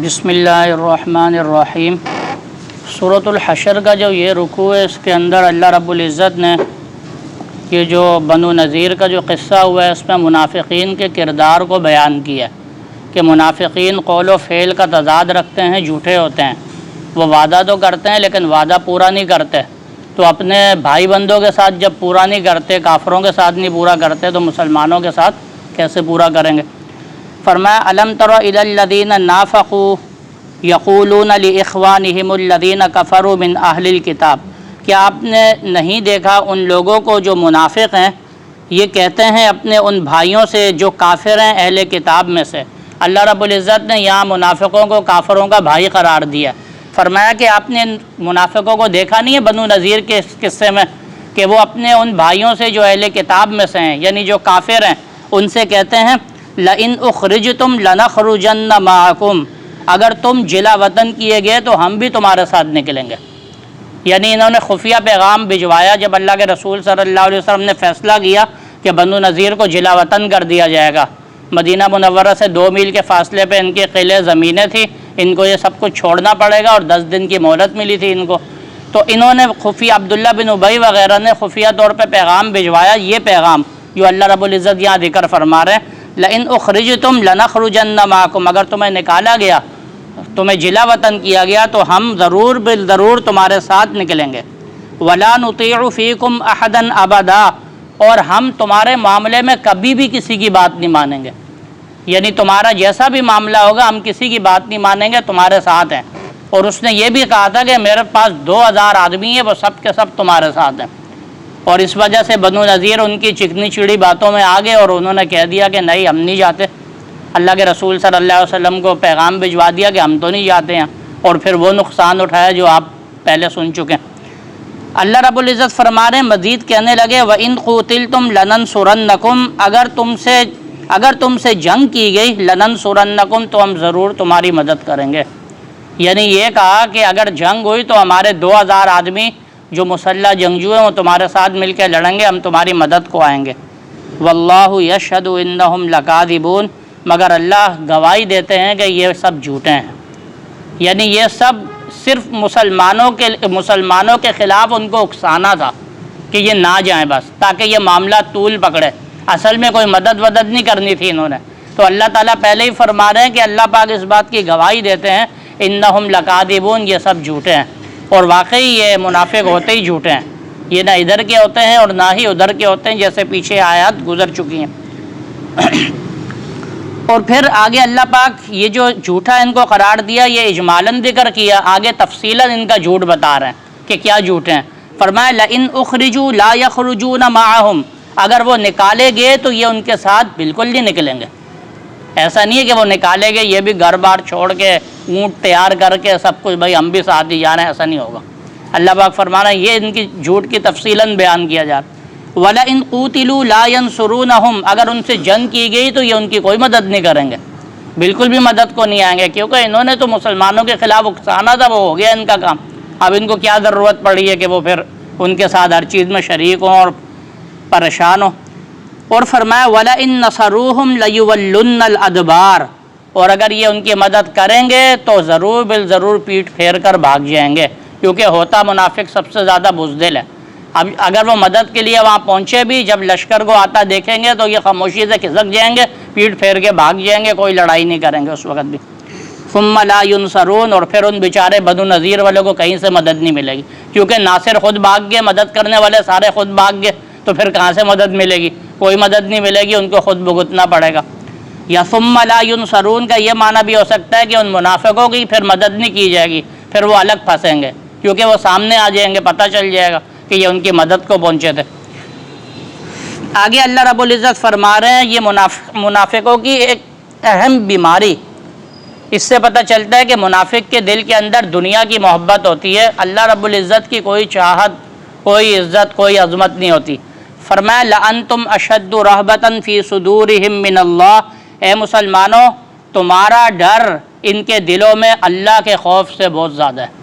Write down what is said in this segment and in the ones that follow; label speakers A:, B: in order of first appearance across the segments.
A: بسم اللہ الرحمن الرحیم۔ سورۃ الحشر کا جو یہ رکوع ہے، اس کے اندر اللہ رب العزت نے یہ جو بنو نذیر کا جو قصہ ہوا ہے، اس میں منافقین کے کردار کو بیان کیا کہ منافقین قول و فعل کا تضاد رکھتے ہیں، جھوٹے ہوتے ہیں۔ وہ وعدہ تو کرتے ہیں لیکن وعدہ پورا نہیں کرتے، تو اپنے بھائی بندوں کے ساتھ جب پورا نہیں کرتے، کافروں کے ساتھ نہیں پورا کرتے، تو مسلمانوں کے ساتھ کیسے پورا کریں گے؟ فرمایا الم تر الی الذین نافقوا یقولون لاخوانہم الذین کفروا من اہل الکتاب، کیا آپ نے نہیں دیکھا ان لوگوں کو جو منافق ہیں، یہ کہتے ہیں اپنے ان بھائیوں سے جو کافر ہیں اہل کتاب میں سے۔ اللہ رب العزت نے یہاں منافقوں کو کافروں کا بھائی قرار دیا۔ فرمایا کہ آپ نے منافقوں کو دیکھا نہیں ہے بنو نذیر کے قصے میں کہ وہ اپنے ان بھائیوں سے جو اہل کتاب میں سے ہیں، یعنی جو کافر ہیں، ان سے کہتے ہیں لئن اخرجتم لنخرجن معکم، اگر تم جلا وطن کیے گئے تو ہم بھی تمہارے ساتھ نکلیں گے۔ یعنی انہوں نے خفیہ پیغام بھجوایا جب اللہ کے رسول صلی اللہ علیہ وسلم نے فیصلہ کیا کہ بنو نذیر کو جلا وطن کر دیا جائے گا۔ مدینہ منورہ سے 2 میل کے فاصلے پہ ان کے قلعے زمینیں تھیں، ان کو یہ سب کچھ چھوڑنا پڑے گا اور 10 دن کی مہلت ملی تھی ان کو۔ تو انہوں نے خفیہ عبداللہ بن ابی وغیرہ نے خفیہ طور پہ پیغام بھجوایا، یہ پیغام جو اللہ رب العزت یہاں ذکر فرما رہے ہیں لئن اخرجتم لنخرجن معکم، اگر تمہیں نکالا گیا، تمہیں جلا وطن کیا گیا تو ہم ضرور بالضرور تمہارے ساتھ نکلیں گے۔ ولا نطیع فیکم احدا ابدا، اور ہم تمہارے معاملے میں کبھی بھی کسی کی بات نہیں مانیں گے، یعنی تمہارا جیسا بھی معاملہ ہوگا ہم کسی کی بات نہیں مانیں گے، تمہارے ساتھ ہیں۔ اور اس نے یہ بھی کہا تھا کہ میرے پاس 2000 آدمی ہیں، وہ سب کے سب تمہارے ساتھ ہیں۔ اور اس وجہ سے بنو نذیر ان کی چکنی چڑی باتوں میں آ گئے اور انہوں نے کہہ دیا کہ نہیں ہم نہیں جاتے۔ اللہ کے رسول صلی اللہ علیہ وسلم کو پیغام بھجوا دیا کہ ہم تو نہیں جاتے ہیں، اور پھر وہ نقصان اٹھایا جو آپ پہلے سن چکے ہیں۔ اللہ رب العزت فرما رہے ہیں، مزید کہنے لگے وَإِن قُوتِلْتُمْ لَنَنْصُرَنَّكُمْ، اگر تم سے جنگ کی گئی لَنَنْصُرَنَّكُمْ، تو ہم ضرور تمہاری مدد کریں گے۔ یعنی یہ کہا کہ اگر جنگ ہوئی تو ہمارے 2000 آدمی جو مسلح جنگجو ہیں وہ تمہارے ساتھ مل کے لڑیں گے، ہم تمہاری مدد کو آئیں گے۔ وَاللَّهُ يَشْهَدُ إِنَّهُمْ لَكَاذِبُونَ، مگر اللہ گواہی دیتے ہیں کہ یہ سب جھوٹے ہیں۔ یعنی یہ سب صرف مسلمانوں کے خلاف ان کو اکسانا تھا کہ یہ نہ جائیں بس، تاکہ یہ معاملہ طول پکڑے۔ اصل میں کوئی مدد نہیں کرنی تھی انہوں نے۔ تو اللہ تعالیٰ پہلے ہی فرما رہے ہیں کہ اللہ پاک اس بات کی گواہی دیتے ہیں انہم لکاذبون، یہ سب جھوٹے ہیں، اور واقعی یہ منافق ہوتے ہی جھوٹے ہیں۔ یہ نہ ادھر کے ہوتے ہیں اور نہ ہی ادھر کے ہوتے ہیں، جیسے پیچھے آیات گزر چکی ہیں۔ اور پھر آگے اللہ پاک یہ جو جھوٹا ان کو قرار دیا، یہ اجمالاً ذکر کیا، آگے تفصیلاً ان کا جھوٹ بتا رہے ہیں کہ کیا جھوٹے ہیں۔ فرمایا لئن اخرجوا لا یخرجون معهم، اگر وہ نکالے گئے تو یہ ان کے ساتھ بالکل نہیں نکلیں گے۔ ایسا نہیں ہے کہ وہ نکالے گئے یہ بھی گھر بار چھوڑ کے اونٹ تیار کر کے سب کچھ بھائی ہم بھی ساتھ ہی جا رہے ہیں، ایسا نہیں ہوگا۔ اللہ پاک فرمانا یہ ان کی جھوٹ کی تفصیلاً بیان کیا جا رہا ہے۔ وَلَئِن قُوتِلُوا لَا يَنْصُرُونَهُمْ، اگر ان سے جنگ کی گئی تو یہ ان کی کوئی مدد نہیں کریں گے، بالکل بھی مدد کو نہیں آئیں گے، کیونکہ انہوں نے تو مسلمانوں کے خلاف اکسانا تھا، وہ ہو گیا ان کا کام۔ اب ان کو کیا ضرورت پڑی ہے کہ وہ پھر ان کے ساتھ ہر چیز میں شریک ہوں اور پریشان ہوں۔ اور فرمایا وَلَئِن نَصَرُوهُمْ لَيُوَلُّنَّ الْأَدْبَارَ، اور اگر یہ ان کی مدد کریں گے تو ضرور بالضرور پیٹ پھیر کر بھاگ جائیں گے، کیونکہ ہوتا منافق سب سے زیادہ بزدل ہے۔ اب اگر وہ مدد کے لیے وہاں پہنچے بھی، جب لشکر کو آتا دیکھیں گے تو یہ خاموشی سے کھسک جائیں گے، پیٹ پھیر کے بھاگ جائیں گے، کوئی لڑائی نہیں کریں گے اس وقت بھی۔ ثم لا ينصرون، اور پھر ان بیچارے بنو نذیر والوں کو کہیں سے مدد نہیں ملے گی، کیونکہ ناصر خود بھاگ گئے، مدد کرنے والے سارے خود بھاگ گئے، تو پھر کہاں سے مدد ملے گی؟ کوئی مدد نہیں ملے گی، ان کو خود بھگتنا پڑے گا۔ یا ثم لا ينصرون کا یہ معنی بھی ہو سکتا ہے کہ ان منافقوں کی پھر مدد نہیں کی جائے گی، پھر وہ الگ پھنسیں گے، کیونکہ وہ سامنے آ جائیں گے، پتہ چل جائے گا کہ یہ ان کی مدد کو پہنچے تھے۔ آگے اللہ رب العزت فرما رہے ہیں یہ منافقوں کی ایک اہم بیماری، اس سے پتہ چلتا ہے کہ منافق کے دل کے اندر دنیا کی محبت ہوتی ہے، اللہ رب العزت کی کوئی چاہت، کوئی عزت، کوئی عظمت نہیں ہوتی۔ فرمایا لَأَنْتُمْ أَشَدُّ رَهْبَةً فِي صُدُورِهِم مِّنَ اللَّهِ، اے مسلمانوں تمہارا ڈر ان کے دلوں میں اللہ کے خوف سے بہت زیادہ ہے،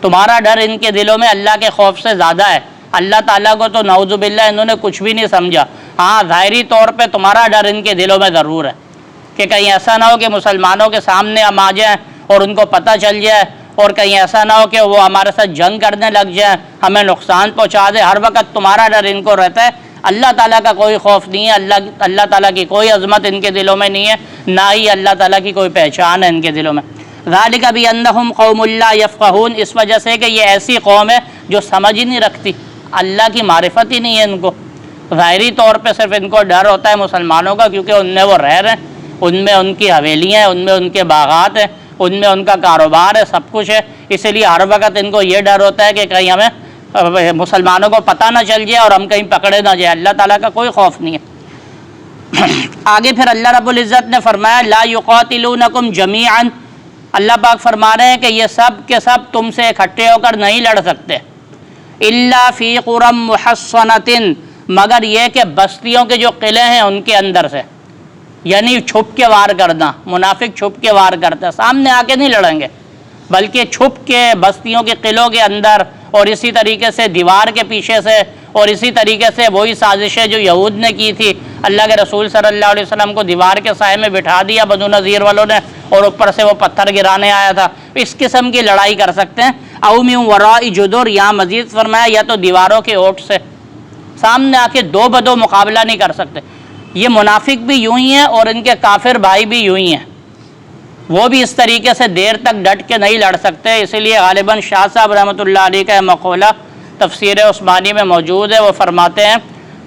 A: تمہارا ڈر ان کے دلوں میں اللہ کے خوف سے زیادہ ہے۔ اللہ تعالیٰ کو تو نعوذ باللہ انہوں نے کچھ بھی نہیں سمجھا، ہاں ظاہری طور پہ تمہارا ڈر ان کے دلوں میں ضرور ہے، کہ کہیں ایسا نہ ہو کہ مسلمانوں کے سامنے ہم آ جائیں اور ان کو پتہ چل جائے، اور کہیں ایسا نہ ہو کہ وہ ہمارے ساتھ جنگ کرنے لگ جائیں، ہمیں نقصان پہنچا دے۔ ہر وقت تمہارا ڈر ان کو رہتا ہے، اللہ تعالیٰ کا کوئی خوف نہیں ہے، اللہ تعالیٰ کی کوئی عظمت ان کے دلوں میں نہیں ہے، نہ ہی اللہ تعالیٰ کی کوئی پہچان ہے ان کے دلوں میں۔ ذالک بانہم قوم لا یفقہون، اس وجہ سے کہ یہ ایسی قوم ہے جو سمجھ ہی نہیں رکھتی، اللہ کی معرفت ہی نہیں ہے ان کو۔ ظاہری طور پہ صرف ان کو ڈر ہوتا ہے مسلمانوں کا، کیونکہ ان میں وہ رہ رہے ہیں، ان میں ان کی حویلیاں ہیں، ان میں ان کے باغات ہیں، ان میں ان کا کاروبار ہے، سب کچھ ہے، اسی لیے ہر وقت ان کو یہ ڈر ہوتا ہے کہ کہیں ہمیں مسلمانوں کو پتہ نہ چل جائے اور ہم کہیں پکڑے نہ جائے۔ اللہ تعالیٰ کا کوئی خوف نہیں ہے۔ آگے پھر اللہ رب العزت نے فرمایا لا یقاتلونکم جمیعا، اللہ پاک فرما رہے ہیں کہ یہ سب کے سب تم سے اکٹھے ہو کر نہیں لڑ سکتے، الا فی قری محصنۃ، مگر یہ کہ بستیوں کے جو قلعے ہیں ان کے اندر سے، یعنی چھپ کے وار کرنا، منافق چھپ کے وار کرتا ہے، سامنے آ کے نہیں لڑیں گے بلکہ چھپ کے بستیوں کے قلعوں کے اندر، اور اسی طریقے سے دیوار کے پیچھے سے، اور اسی طریقے سے وہی سازشیں جو یہود نے کی تھی، اللہ کے رسول صلی اللہ علیہ وسلم کو دیوار کے سائے میں بٹھا دیا بنو نذیر والوں نے، اور اوپر سے وہ پتھر گرانے آیا تھا، اس قسم کی لڑائی کر سکتے ہیں۔ او من وراء جدر، یہاں مزید فرمایا یا تو دیواروں کے اوٹ سے، سامنے آ کے دو بدو مقابلہ نہیں کر سکتے۔ یہ منافق بھی یوں ہی ہیں اور ان کے کافر بھائی بھی یوں ہی ہیں، وہ بھی اس طریقے سے دیر تک ڈٹ کے نہیں لڑ سکتے۔ اسی لیے غالباً شاہ صاحب رحمۃ اللہ علیہ کا مقولہ تفسیر عثمانی میں موجود ہے، وہ فرماتے ہیں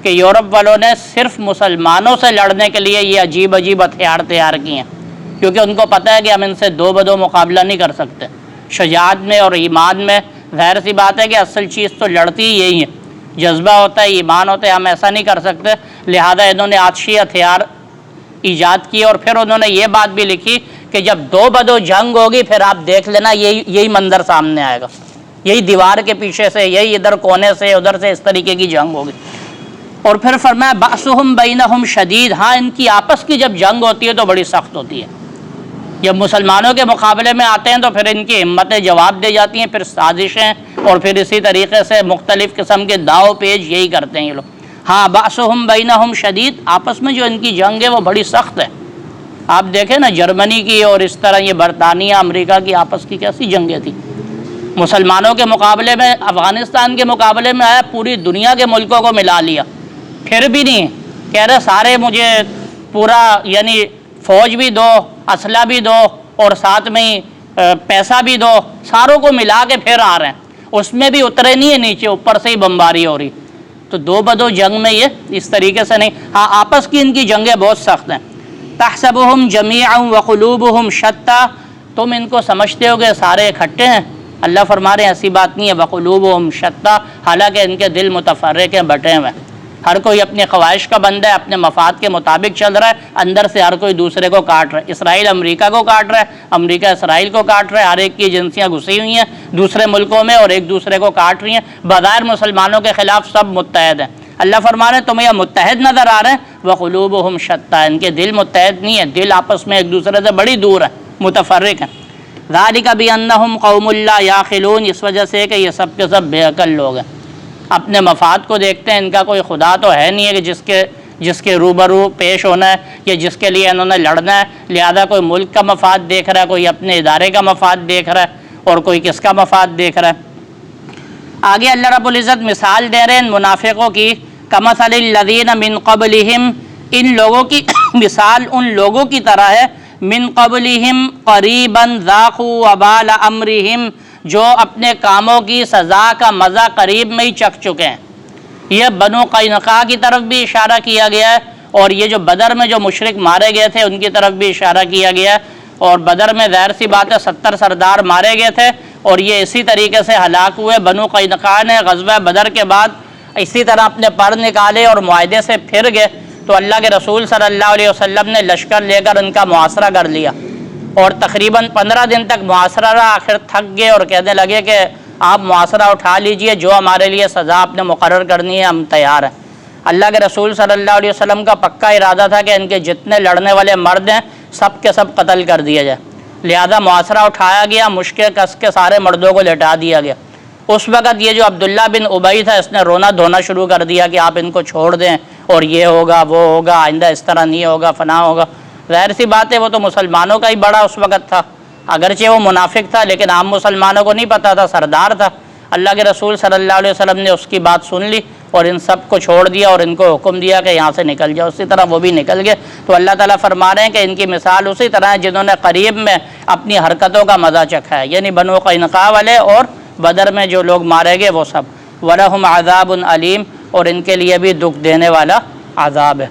A: کہ یورپ والوں نے صرف مسلمانوں سے لڑنے کے لیے یہ عجیب عجیب ہتھیار تیار کیے ہیں، کیونکہ ان کو پتہ ہے کہ ہم ان سے دو بدو مقابلہ نہیں کر سکتے۔ شجاعت میں اور ایمان میں ظاہر سی بات ہے کہ اصل چیز تو لڑتی ہی یہی ہے، جذبہ ہوتا ہے، ایمان ہوتا ہے، ہم ایسا نہیں کر سکتے، لہذا انہوں نے آتشی ہتھیار ایجاد کیے۔ اور پھر انہوں نے یہ بات بھی لکھی کہ جب دو بدو جنگ ہوگی پھر آپ دیکھ لینا یہی منظر سامنے آئے گا، یہی دیوار کے پیچھے سے، یہی ادھر کونے سے ادھر سے، اس طریقے کی جنگ ہوگی۔ اور پھر فرمایا بأسہم بینہم شدید، ہاں ان کی آپس کی جب جنگ ہوتی ہے تو بڑی سخت ہوتی ہے، جب مسلمانوں کے مقابلے میں آتے ہیں تو پھر ان کی ہمتیں جواب دے جاتی ہیں، پھر سازشیں اور پھر اسی طریقے سے مختلف قسم کے داؤ پیج یہی کرتے ہیں یہ لوگ۔ ہاں بأسہم بینہم شدید، آپس میں جو ان کی جنگ ہے وہ بڑی سخت ہے۔ آپ دیکھیں نا جرمنی کی اور اس طرح یہ برطانیہ امریکہ کی آپس کی کیسی جنگیں تھیں، مسلمانوں کے مقابلے میں، افغانستان کے مقابلے میں آیا، پوری دنیا کے ملکوں کو ملا لیا، پھر بھی نہیں کہہ رہے سارے مجھے پورا یعنی فوج بھی دو، اسلحہ بھی دو اور ساتھ میں ہی پیسہ بھی دو، ساروں کو ملا کے پھر آ رہے ہیں، اس میں بھی اترے نہیں ہے نیچے، اوپر سے ہی بمباری ہو رہی۔ تو دو بدو جنگ میں یہ اس طریقے سے نہیں، ہاں آپس کی ان کی جنگیں بہت سخت ہیں۔ تحسبهم جميعا وقلوبهم شتى، تم ان کو سمجھتے ہو کہ سارے اکٹھے ہیں، اللہ فرما رہے ہیں ایسی بات نہیں ہے، وقلوبهم شتى، حالانکہ ان کے دل متفرق ہیں، بٹے ہوئے ہیں، ہر کوئی اپنے خواہش کا بندہ ہے، اپنے مفاد کے مطابق چل رہا ہے، اندر سے ہر کوئی دوسرے کو کاٹ رہا ہے، اسرائیل امریکہ کو کاٹ رہا ہے، امریکہ اسرائیل کو کاٹ رہا ہے، ہر ایک کی ایجنسیاں گھسی ہوئی ہیں دوسرے ملکوں میں اور ایک دوسرے کو کاٹ رہی ہیں، بظاہر مسلمانوں کے خلاف سب متحد ہیں۔ اللہ فرما رہے ہیں تمہیں یہ متحد نظر آ رہے ہیں، وقلوبهم شتى، ان کے دل متحد نہیں ہے، دل آپس میں ایک دوسرے سے بڑی دور ہے، متفرق ہیں۔ ذالک بانہم قوم لا یعقلون، اس وجہ سے کہ یہ سب کے سب بے عقل لوگ ہیں، اپنے مفاد کو دیکھتے ہیں، ان کا کوئی خدا تو ہے نہیں ہے کہ جس کے روبرو پیش ہونا ہے یا جس کے لیے انہوں نے لڑنا ہے، لہذا کوئی ملک کا مفاد دیکھ رہا ہے، کوئی اپنے ادارے کا مفاد دیکھ رہا ہے اور کوئی کس کا مفاد دیکھ رہا ہے۔ آگے اللہ رب العزت مثال دے رہے ہیں ان منافقوں کی، کمثل الذین من قبلہم، ان لوگوں کی مثال ان لوگوں کی طرح ہے، من قبلہم قریبا ذاقوا وبال امرہم، جو اپنے کاموں کی سزا کا مزہ قریب میں ہی چکھ چکے ہیں۔ یہ بنو قینقاع کی طرف بھی اشارہ کیا گیا ہے، اور یہ جو بدر میں جو مشرک مارے گئے تھے ان کی طرف بھی اشارہ کیا گیا ہے، اور بدر میں ظاہر سی بات ہے 70 سردار مارے گئے تھے اور یہ اسی طریقے سے ہلاک ہوئے۔ بنو قینقاع نے غزوہ بدر کے بعد اسی طرح اپنے پر نکالے اور معاہدے سے پھر گئے، تو اللہ کے رسول صلی اللہ علیہ وسلم نے لشکر لے کر ان کا محاصرہ کر لیا، اور تقریباً 15 دن تک محاصرہ رہا، آخر تھک گئے اور کہنے لگے کہ آپ محاصرہ اٹھا لیجئے، جو ہمارے لیے سزا آپ نے مقرر کرنی ہے ہم تیار ہیں۔ اللہ کے رسول صلی اللہ علیہ وسلم کا پکا ارادہ تھا کہ ان کے جتنے لڑنے والے مرد ہیں سب کے سب قتل کر دیا جائے، لہذا محاصرہ اٹھایا گیا، مشکیں کس کے سارے مردوں کو لٹا دیا گیا۔ اس وقت یہ جو عبداللہ بن ابی تھا اس نے رونا دھونا شروع کر دیا کہ آپ ان کو چھوڑ دیں اور یہ ہوگا وہ ہوگا، آئندہ اس طرح نہیں ہوگا، فنا ہوگا۔ ظاہر سی بات ہے وہ تو مسلمانوں کا ہی بڑا اس وقت تھا، اگرچہ وہ منافق تھا لیکن عام مسلمانوں کو نہیں پتہ تھا، سردار تھا۔ اللہ کے رسول صلی اللہ علیہ وسلم نے اس کی بات سن لی اور ان سب کو چھوڑ دیا اور ان کو حکم دیا کہ یہاں سے نکل جاؤ، اسی طرح وہ بھی نکل گئے۔ تو اللہ تعالیٰ فرما رہے ہیں کہ ان کی مثال اسی طرح ہے جنہوں نے قریب میں اپنی حرکتوں کا مزہ چکھا ہے، یعنی بنو قینقاع والے اور بدر میں جو لوگ مارے گئے وہ سب۔ وَلَهُمْ عَذَابٌ عَلِيمٌ، اور ان کے لیے بھی دکھ دینے والا عذاب ہے۔